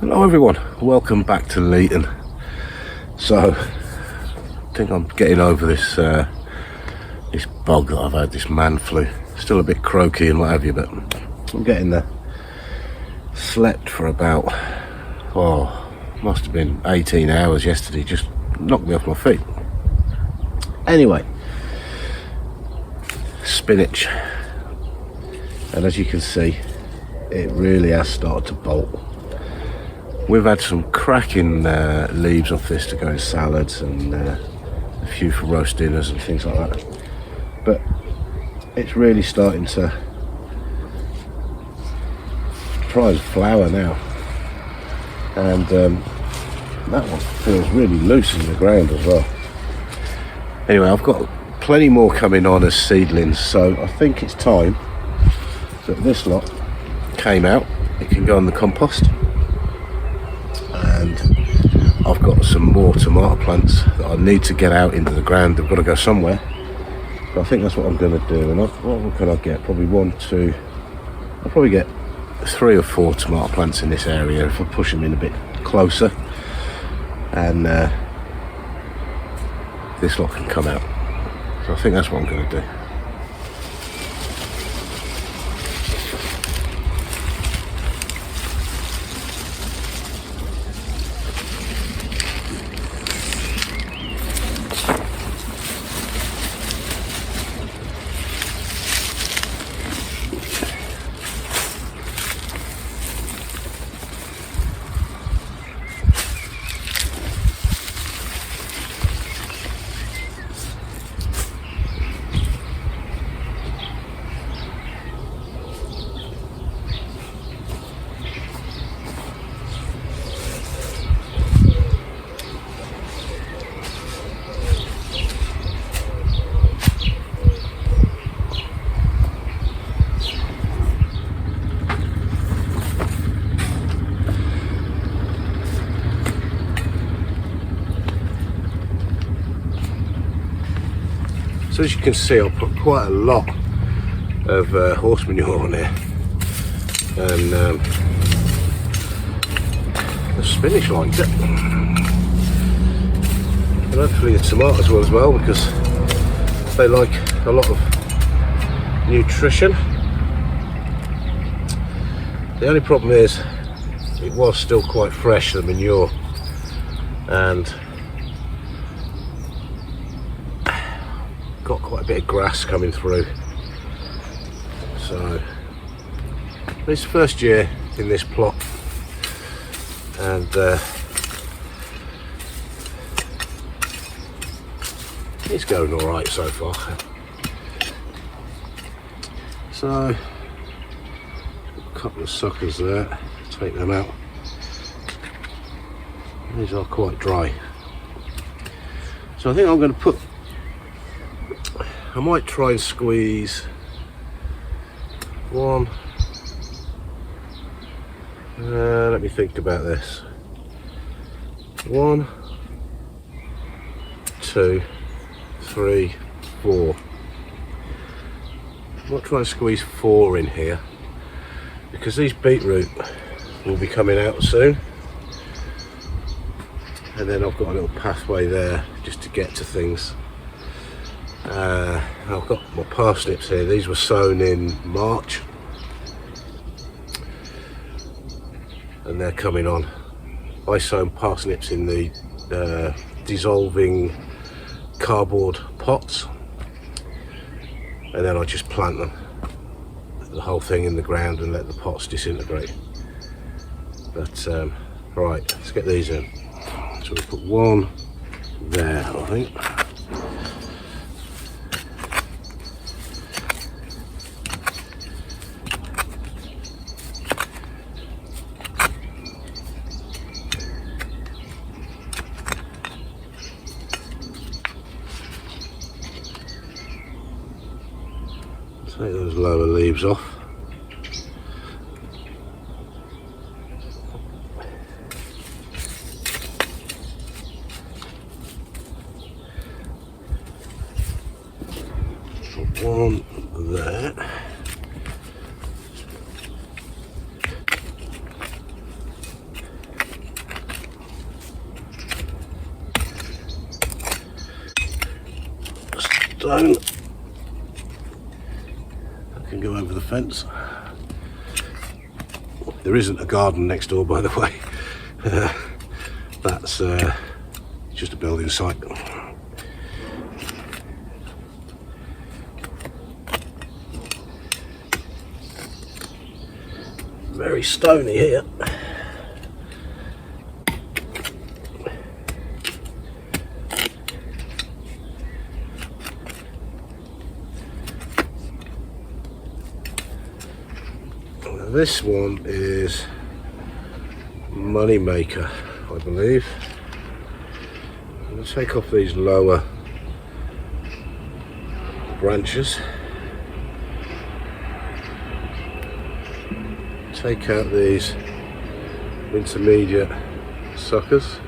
Hello everyone, welcome back to Leeton. So, I think I'm getting over this this bug that I've had, this man flu. Still a bit croaky and what have you, but I'm getting there. Slept for about, must have been 18 hours yesterday, just knocked me off my feet. Anyway, spinach. And as you can see, it really has started to bolt. We've had some cracking leaves off this to go in salads and a few for roast dinners and things like that. But it's really starting to try and flower now. And that one feels really loose in the ground as well. Anyway, I've got plenty more coming on as seedlings, so I think it's time that this lot came out. It can go on the compost. And I've got some more tomato plants that I need to get out into the ground. They've got to go somewhere. But I think that's what I'm going to do. And what can I get? Probably one, two. I'll probably get 3 or 4 tomato plants in this area if I push them in a bit closer. And this lot can come out. So I think that's what I'm going to do. So as you can see, I'll put quite a lot of horse manure on here, and the spinach likes it, and hopefully the tomatoes will as well, because they like a lot of nutrition. The only problem is it was still quite fresh, the manure, and got quite a bit of grass coming through. So this first year in this plot, and it's going all right so far. So a couple of suckers there, take them out. These are quite dry, so I think I'm going to put, I might try and squeeze one. Let me think about this. 1, 2, 3, 4. I might try and squeeze 4 in here, because these beetroot will be coming out soon. And then I've got a little pathway there just to get to things. I've got my parsnips here. These were sown in March and they're coming on. I sown parsnips in the dissolving cardboard pots, and then I just plant them, the whole thing in the ground, and let the pots disintegrate. But right, let's get these in. So we put 1 there, I think. Take those lower leaves off. Put 1 there. stone. I can go over the fence. There isn't a garden next door, by the way. That's just a building site. Very stony here. This one is Moneymaker, I believe. I'm going to take off these lower branches. Take out these intermediate suckers.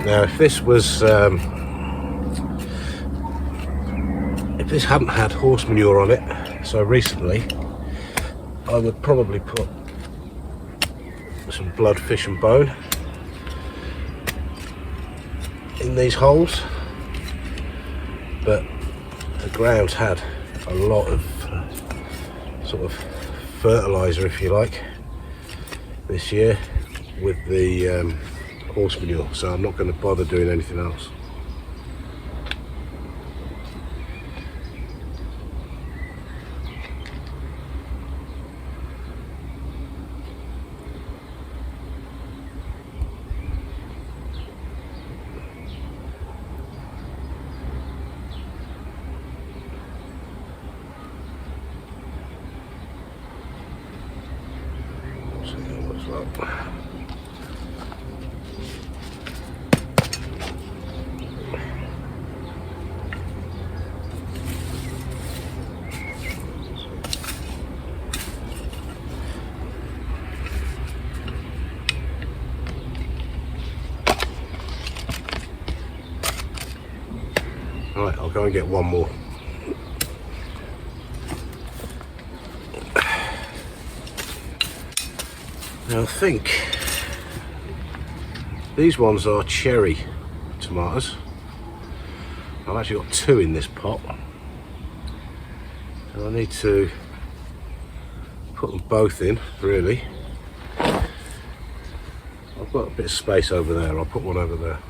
Now, if this was, if this hadn't had horse manure on it so recently, I would probably put some blood, fish and bone in these holes, but the ground's had a lot of sort of fertiliser, if you like, this year with the horse manure, so I'm not going to bother doing anything else. See how it looks like. Right, I'll go and get one more. Now I think these ones are cherry tomatoes. I've actually got two in this pot. So I need to put them both in, really. I've got a bit of space over there, I'll put one over there.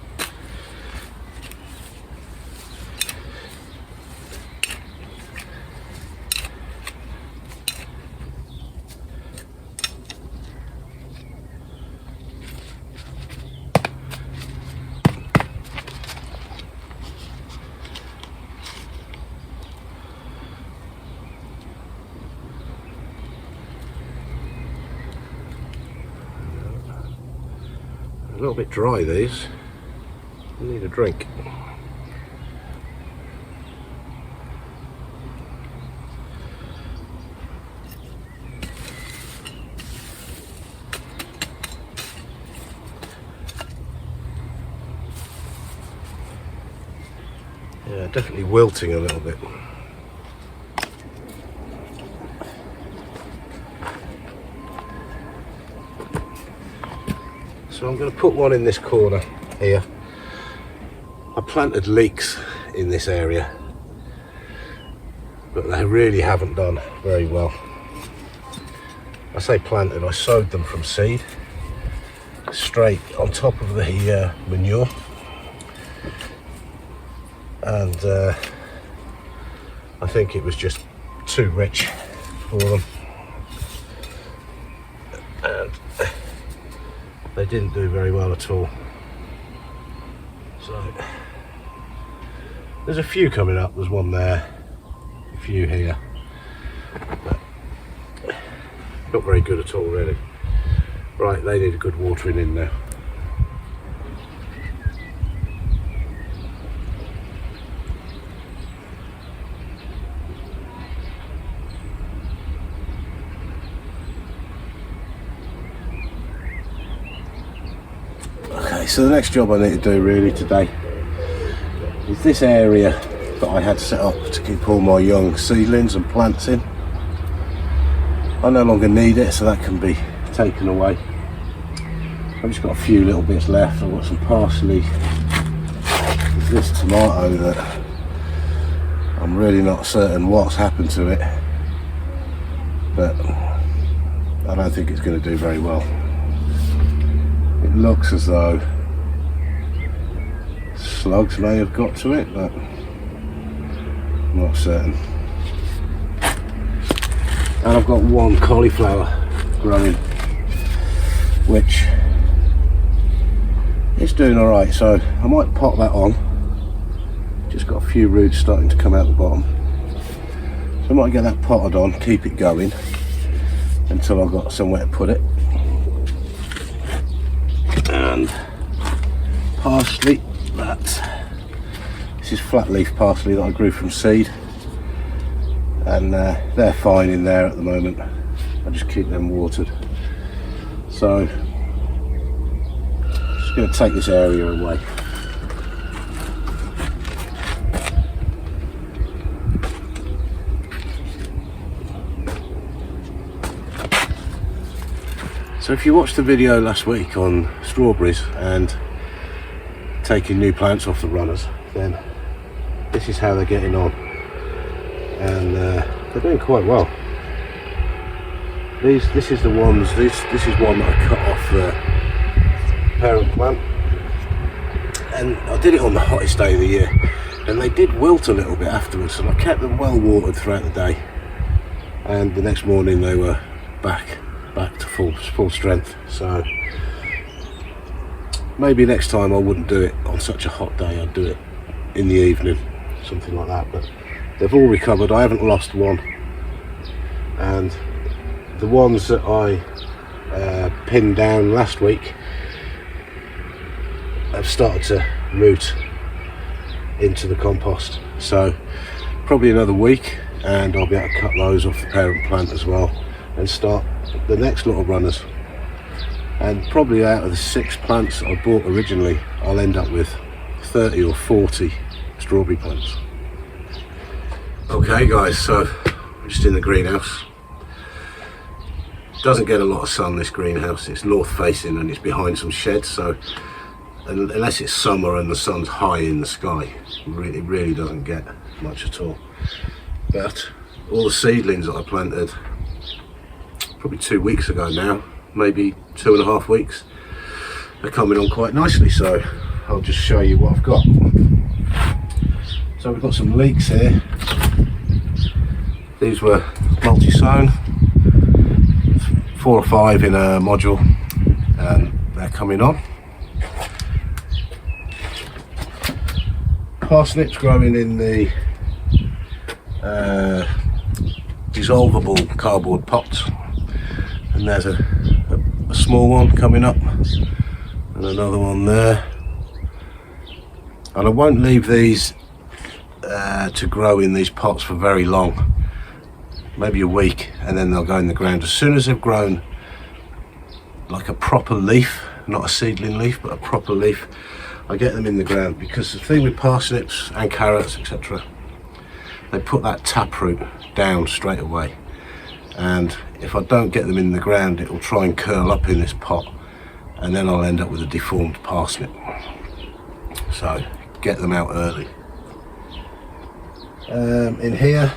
A little bit dry, these. I need a drink. Yeah, definitely wilting a little bit. So I'm going to put one in this corner here. I planted leeks in this area, but they really haven't done very well. I say planted, I sowed them from seed, straight on top of the manure. And I think it was just too rich for them, and they didn't do very well at all. So there's a few coming up. There's one there, a few here, but not very good at all really. Right, they need a good watering in now. Okay, so the next job I need to do really today is this area that I had set up to keep all my young seedlings and plants in. I no longer need it, so that can be taken away. I've just got a few little bits left. I've got some parsley. There's this tomato that I'm really not certain what's happened to it, but I don't think it's going to do very well. It looks as though slugs may have got to it, but I'm not certain. And I've got one cauliflower growing, which is doing alright, so I might pot that on. Just got a few roots starting to come out the bottom, so I might get that potted on, keep it going until I've got somewhere to put it. And parsley, this is flat leaf parsley that I grew from seed, and they're fine in there at the moment. I just keep them watered. So just going to take this area away. So if you watched the video last week on strawberries and taking new plants off the runners, then this is how they're getting on, and they're doing quite well. This is the ones. This is one that I cut off the parent plant, and I did it on the hottest day of the year, and they did wilt a little bit afterwards, and I kept them well watered throughout the day, and the next morning they were back to full strength. So maybe next time I wouldn't do it on such a hot day. I'd do it in the evening, something like that. But they've all recovered. I haven't lost one, and the ones that I pinned down last week have started to root into the compost. So probably another week and I'll be able to cut those off the parent plant as well and start the next lot of runners. And probably out of the 6 plants I bought originally, I'll end up with 30 or 40 strawberry plants. Okay guys, so I'm just in the greenhouse. Doesn't get a lot of sun, this greenhouse. It's north facing and it's behind some sheds, so unless it's summer and the sun's high in the sky, it really doesn't get much at all. But all the seedlings that I planted probably 2 weeks ago now, maybe 2.5 weeks, are coming on quite nicely, so I'll just show you what I've got. So we've got some leeks here. These were multi-sown, 4 or 5 in a module, and they're coming on. Parsnips growing in the dissolvable cardboard pots, and there's a small one coming up and another one there. And I won't leave these to grow in these pots for very long, maybe a week, and then they'll go in the ground. As soon as they've grown like a proper leaf, not a seedling leaf but a proper leaf, I get them in the ground, because the thing with parsnips and carrots etc., they put that taproot down straight away, and if I don't get them in the ground it will try and curl up in this pot, and then I'll end up with a deformed parsnip. So get them out early. In here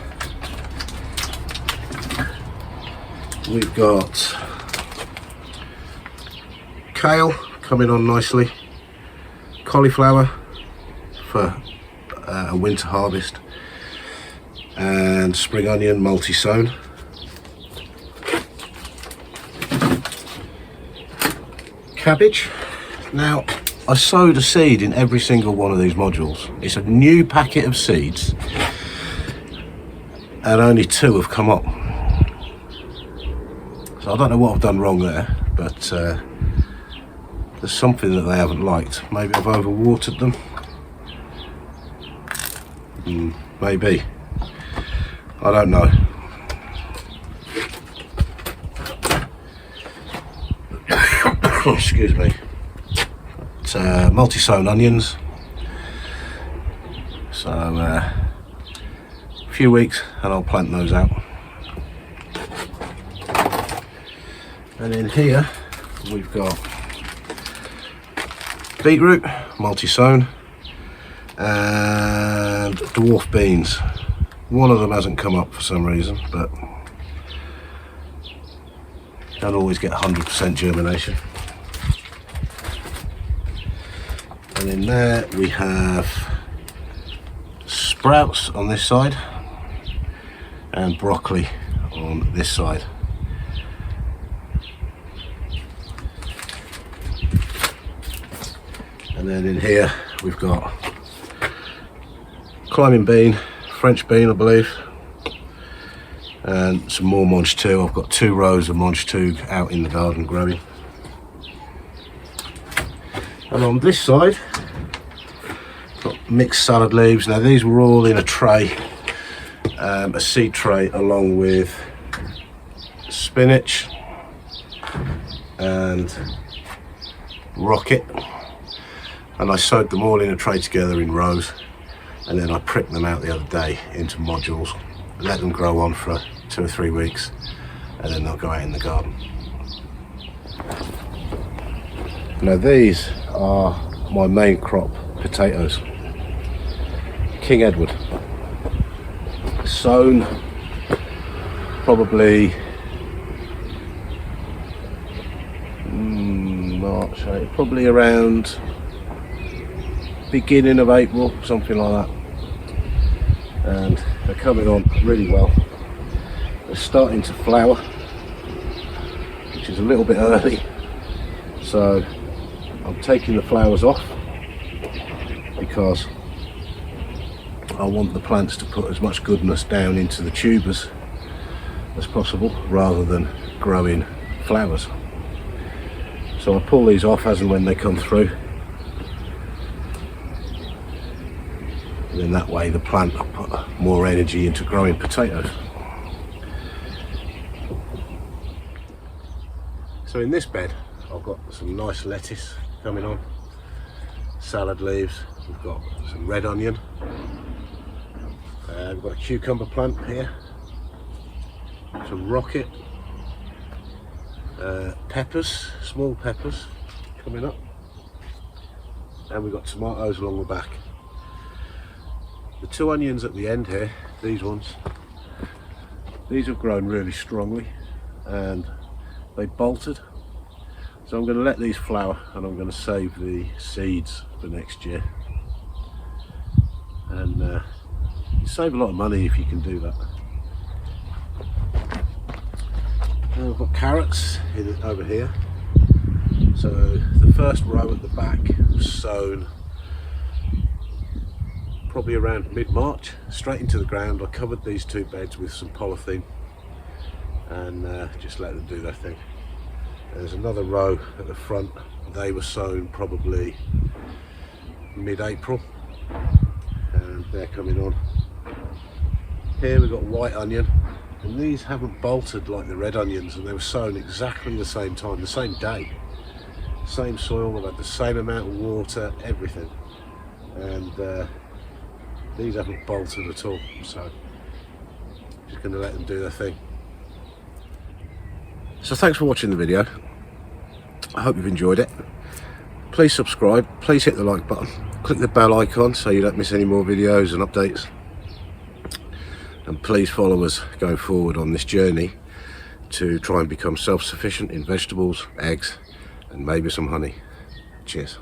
we've got kale coming on nicely, cauliflower for a winter harvest, and spring onion multi-sown. Cabbage. Now, I sowed a seed in every single one of these modules. It's a new packet of seeds and only 2 have come up. So I don't know what I've done wrong there, but there's something that they haven't liked. Maybe I've overwatered them. Maybe. I don't know. Excuse me. It's multi-sown onions. So a few weeks and I'll plant those out. And in here we've got beetroot, multi-sown, and dwarf beans. One of them hasn't come up for some reason, but you don't always get 100% germination. And in there we have sprouts on this side and broccoli on this side. And then in here we've got climbing bean, French bean I believe, and some more Monge 2. I've got 2 rows of Monge 2 out in the garden growing. And on this side, got mixed salad leaves. Now these were all in a tray, a seed tray, along with spinach and rocket. And I sowed them all in a tray together in rows, and then I pricked them out the other day into modules, let them grow on for 2 or 3 weeks, and then they'll go out in the garden. Now these are my main crop potatoes. King Edward. Sown probably March, probably around beginning of April, something like that. And they're coming on really well. They're starting to flower, which is a little bit early. So I'm taking the flowers off because I want the plants to put as much goodness down into the tubers as possible, rather than growing flowers. So I pull these off as and when they come through, and then that way the plant will put more energy into growing potatoes. So in this bed I've got some nice lettuce coming on, salad leaves, we've got some red onion, we've got a cucumber plant here, some rocket, peppers, small peppers coming up, and we've got tomatoes along the back. The 2 onions at the end here, these ones, these have grown really strongly and they bolted. So I'm going to let these flower and I'm going to save the seeds for next year. And you save a lot of money if you can do that. And I've got carrots over here. So the first row at the back was sown probably around mid-March, straight into the ground. I covered these 2 beds with some polythene and just let them do their thing. There's another row at the front. They were sown probably mid-April and they're coming on. Here we've got white onion, and these haven't bolted like the red onions, and they were sown exactly the same time, the same day, same soil, they've had the same amount of water, everything, and these haven't bolted at all, so just going to let them do their thing. So thanks for watching the video. I hope you've enjoyed it. Please subscribe, please hit the like button, click the bell icon so you don't miss any more videos and updates, and please follow us going forward on this journey to try and become self-sufficient in vegetables, eggs and maybe some honey. Cheers.